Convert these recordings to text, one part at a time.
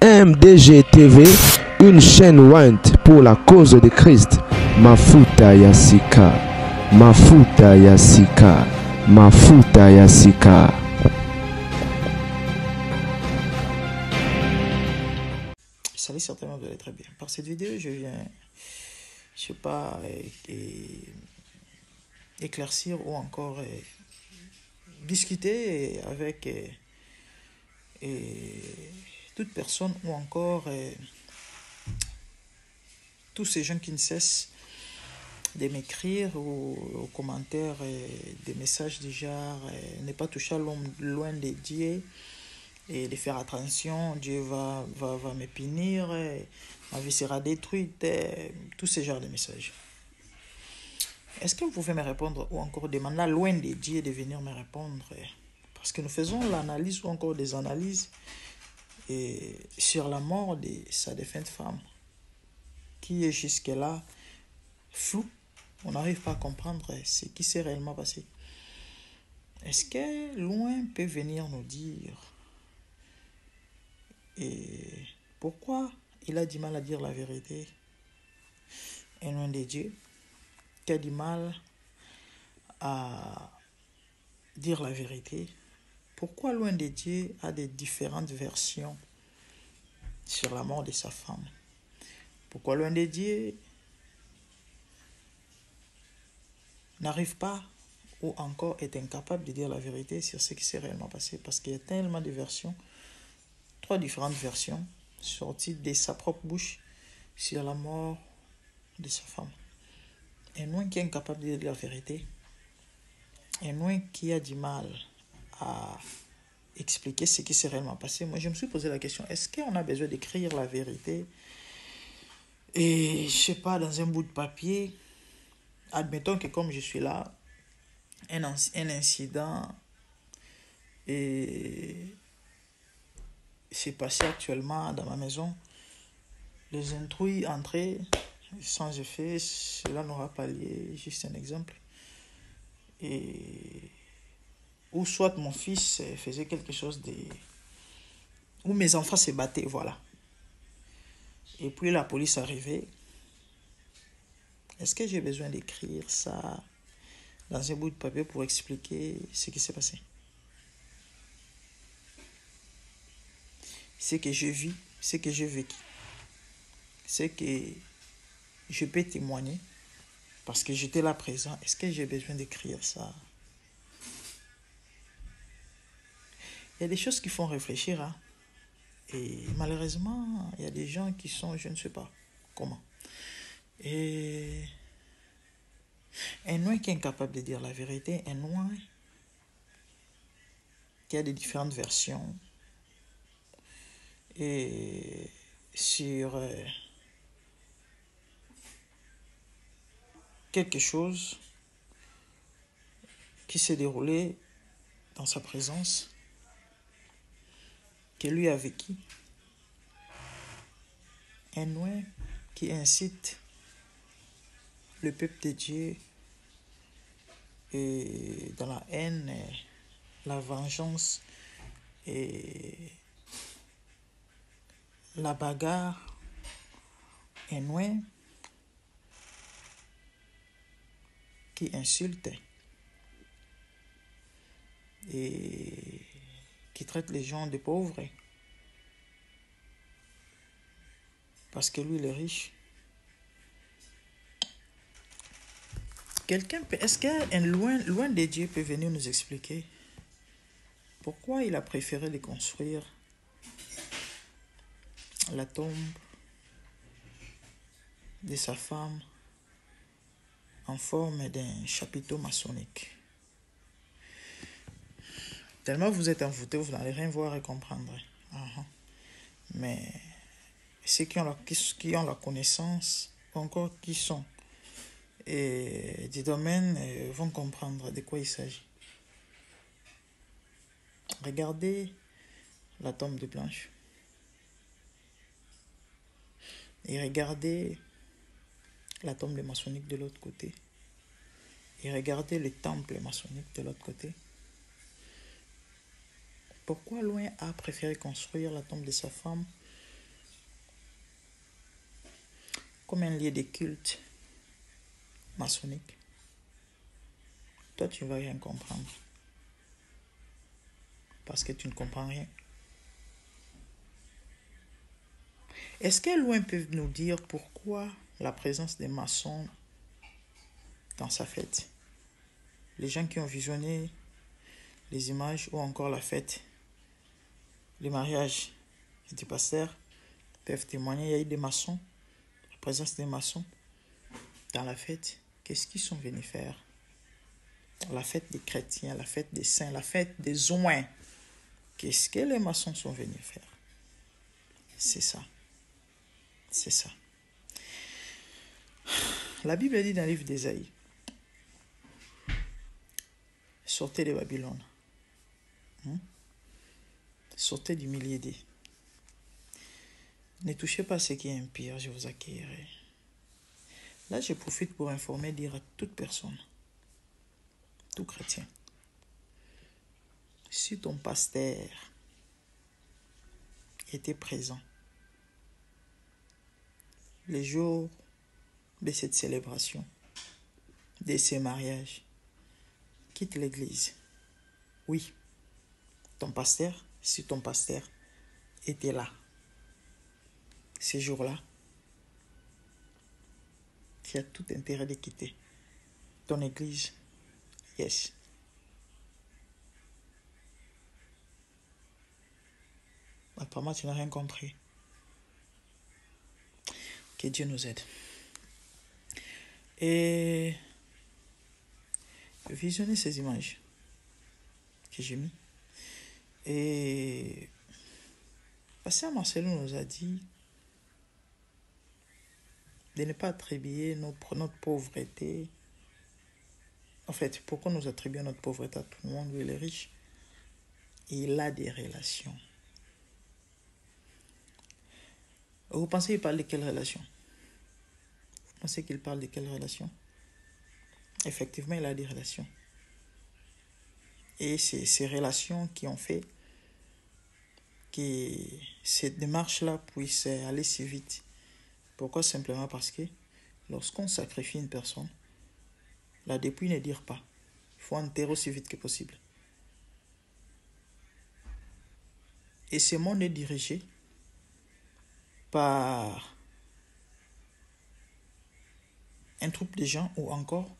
MDG TV, une chaîne Went pour la cause de Christ. Mafuta Yasika, Mafuta Yasika, Mafuta Yasika. Salut, certainement vous allez très bien. Par cette vidéo, je viens, je sais pas, éclaircir ou encore discuter avec toute personne ou encore tous ces gens qui ne cessent de m'écrire ou aux commentaires des messages du genre n'est pas toucher à l'homme loin de Dieu et de faire attention, Dieu va me punir, ma vie sera détruite, tous ces genres de messages. Est-ce que vous pouvez me répondre ou encore demander à loin de Dieu de venir me répondre? Parce que nous faisons l'analyse ou encore des analyses sur la mort de sa défunte femme, qui est jusque-là flou. On n'arrive pas à comprendre ce qui s'est réellement passé. Est-ce que loin peut venir nous dire pourquoi il a du mal à dire la vérité et loin de Dieu, qui a du mal à dire la vérité? Pourquoi loin de Dieu a des différentes versions sur la mort de sa femme? Pourquoi loin de Dieu n'arrive pas ou encore est incapable de dire la vérité sur ce qui s'est réellement passé? Parce qu'il y a tellement de versions, 3 différentes versions sorties de sa propre bouche sur la mort de sa femme. Et loin qui est incapable de dire la vérité, et loin qui a du mal à expliquer ce qui s'est réellement passé, moi je me suis posé la question, est-ce qu'on a besoin d'écrire la vérité et je sais pas, dans un bout de papier? Admettons que comme je suis là, un incident s'est passé actuellement dans ma maison, les intrus entraient sans effet, cela n'aura pas lieu, juste un exemple, ou soit mon fils faisait quelque chose ou mes enfants se battaient, voilà. Et puis la police arrivait. Est-ce que j'ai besoin d'écrire ça dans un bout de papier pour expliquer ce qui s'est passé? Ce que je vis, ce que j'ai vécu, ce que je peux témoigner, parce que j'étais là présent. Est-ce que j'ai besoin d'écrire ça? Il y a des choses qui font réfléchir, hein? Et malheureusement, il y a des gens qui sont, je ne sais pas comment. Et un noir qui est incapable de dire la vérité, un noir qui a des différentes versions et sur quelque chose qui s'est déroulé dans sa présence, que lui a vécu. Un noir qui incite le peuple de Dieu et dans la haine, la vengeance et la bagarre. Un noir qui insulte et qui traite les gens de pauvres parce que lui il est riche. Est-ce qu'un loin de Dieu peut venir nous expliquer pourquoi il a préféré de construire la tombe de sa femme en forme d'un chapiteau maçonnique? Tellement vous êtes envoûté, vous n'allez rien voir et comprendre. Mais ceux qui ont la connaissance encore qui sont du domaine vont comprendre de quoi il s'agit. Regardez la tombe de Blanche. Et regardez la tombe maçonnique de l'autre côté. Et regardez le temple maçonnique de l'autre côté. Pourquoi Loin a préféré construire la tombe de sa femme comme un lieu de culte maçonnique? Toi, tu ne vas rien comprendre. Parce que tu ne comprends rien. Est-ce que Loin peut nous dire pourquoi la présence des maçons dans sa fête? Les gens qui ont visionné les images ou encore la fête, les mariages du pasteur peuvent témoigner. Il y a eu des maçons, la présence des maçons dans la fête. Qu'est-ce qu'ils sont venus faire? La fête des chrétiens, la fête des saints, la fête des oins. Qu'est-ce que les maçons sont venus faire? C'est ça. C'est ça. La Bible dit dans le livre d'Ésaïe, sortez de Babylone. Sortez du milieu d'eux. Ne touchez pas ce qui est impur, je vous accueillerai. Là, je profite pour informer, dire à toute personne, tout chrétien, si ton pasteur était présent les jours de cette célébration, de ces mariages, quitte l'église. Oui, ton pasteur, si ton pasteur était là, ces jours-là, tu as tout intérêt de quitter ton église. Yes. Apparemment, tu n'as rien compris. Que Dieu nous aide. Et visionnez ces images que j'ai mis. Et Pasteur Marcelo nous a dit de ne pas attribuer notre pauvreté. En fait, pourquoi nous attribuons notre pauvreté à tout le monde? Il est riche. Il a des relations. Vous pensez qu'il parle de quelle relation? Vous pensez qu'il parle de quelle relation? Effectivement, il a des relations. Et c'est ces relations qui ont fait que cette démarche-là puisse aller si vite. Pourquoi? Simplement parce que lorsqu'on sacrifie une personne, la dépouille ne dure pas. Il faut enterrer aussi vite que possible. Et ce monde est dirigé par un groupe de gens ou encore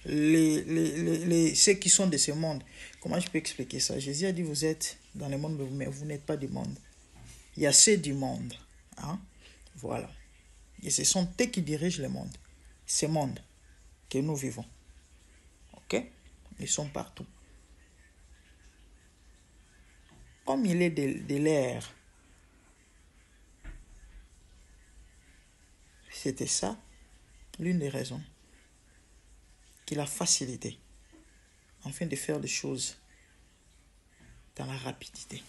ceux qui sont de ce monde. Comment je peux expliquer ça? Jésus a dit, vous êtes dans le monde, mais vous n'êtes pas du monde. Il y a ceux du monde. Hein? Voilà. Et ce sont eux qui dirigent le monde. Ce monde que nous vivons. Ok? Ils sont partout. Comme il est de l'air, c'était ça l'une des raisons qu'il a facilité afin de faire les choses dans la rapidité.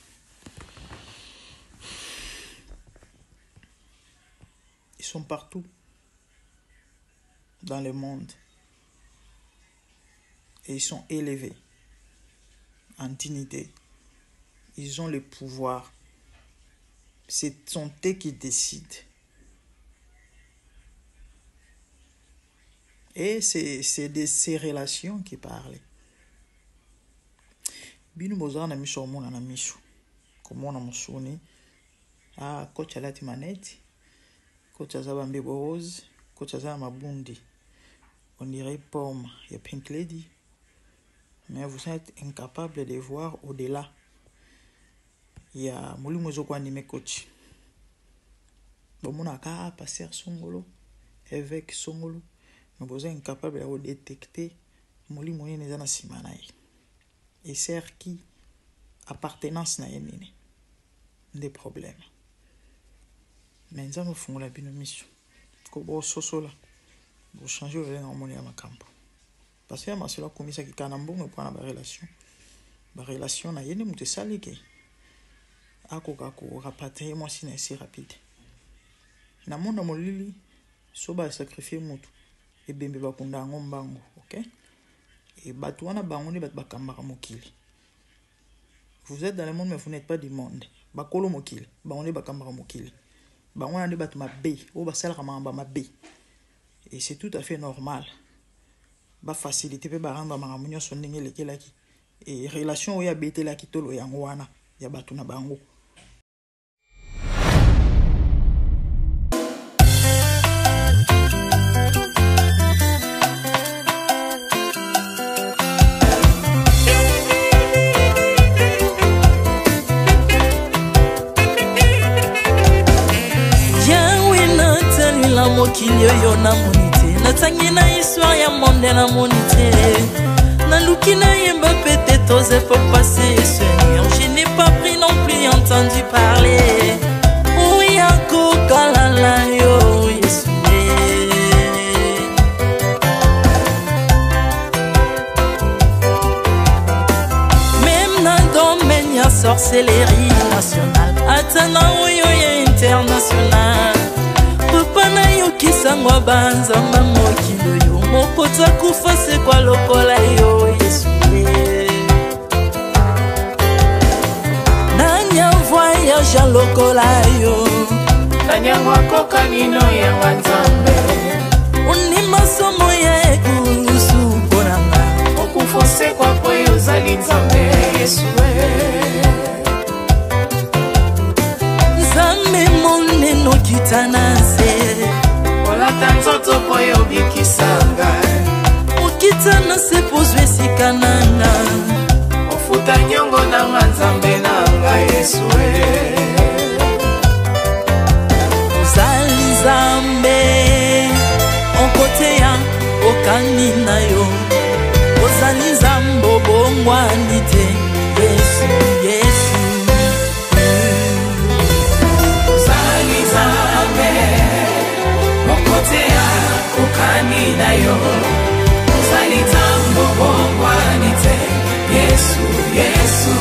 Ils sont partout dans le monde et ils sont élevés en dignité. Ils ont le pouvoir. Ce sont eux qui décident. Et c'est de ces relations qui parlent. Binu bozana na miso mona na miso. Komona musuni. Coach alati maneti. Coach azaba mbebo rose. Coach azaba mabundi. On dirait pomme. Il y a Pink Lady. Mais vous êtes incapable de voir au-delà. Il y a Moulimu Zoko animé coach. Bomona ka passer Songolo. Évêque Songolo. Mais vous êtes incapable de détecter Moulimu Nizana Simanaï. Et c'est qui appartenance na yenene des problèmes. mais nzambe fungola bino miso ko bo sosola bo changer le na moni ya makambo parce que masolo komisa ki kana mbongo pour na ba relation na yene mutu salike akoka ko rapatrier moi si na si rapide na monde molili so ba sacrifier mutu et bembe bakunda ngombango OK et batu wana bango ni bat bakambaka mokili. Vous êtes dans le monde mais vous n'êtes pas du monde. Bakolo mokili bango ni bakambaka mokili bango na ndi batu mabe o basalaka mamba mabe et c'est tout à fait normal ba facilité pe ba rendre makambo nyonso ndenge lekelaki et relation oya betelaki tolo yango wana ya batu na bango. Mokili yo na monite natangi na histoire ya monde na monite naluki na yemba peut-être t'osais pas passer Seigneur je n'ai pas pris non plus entendu parler oui ako kalala yo Yesu même dans le domaine ya sorcellerie nationale atana yo international Pana yo kisangwa banzamba mokilo yo mokota kufa se kwa lokola yo Yesu Nanya voyage lokola yo Nanya wakoka nino ya wanzambe Uni masomo ya ekusu konanga Okufose kwa kwe uzali nzambe Yesu Nzambe moneno kitanase Tanzoto poyo bikisanga Ukitana se pozwe sikananga Ofuta nyongo na nzambe nanga Yesu Ozali nzambe Onkote ya okani na yo Ozali nzambo bongwani te Yesu, Yesu Ozali nzambe Mokotea kukani na yo Uzali tambo bongwani te Yesu, Yesu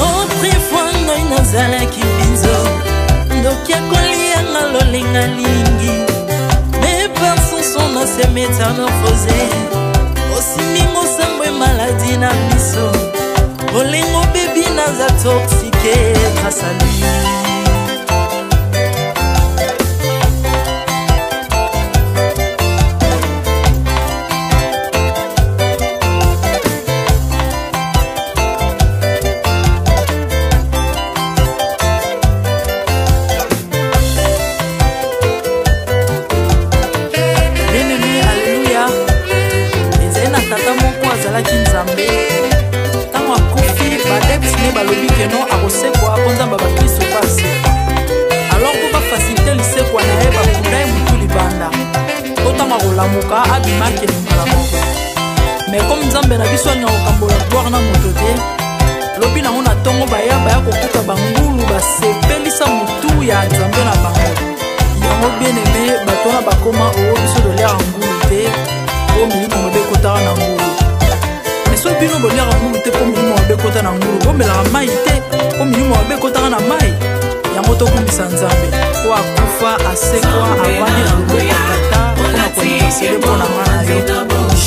Autrefois ngai nazalaki binzo ndoki akolianga lolinga lingi mes pensons sont na se métamorphosé osimi mosambwe maladie na miso olingo bebi naza toxique grâce à lui. Mais comme Nzambe na biso nya okambola gloire na moto te lobi na ngona tongo baya kokuta bangulu basepelisa mutu ya Nzambe na bango yango bien aimé batona bakoma o biso de l'air ngulu te o milimo mobe kota na ngulu mais so bino bo l'air ngulu te ko milimo mobe kota na ngulu bo mela mai te ko milimo mobe kota na mai yango to kumbisa Nzambe ko akufa asekwa avani na loboko kata ko na ko ni sele bona mana yo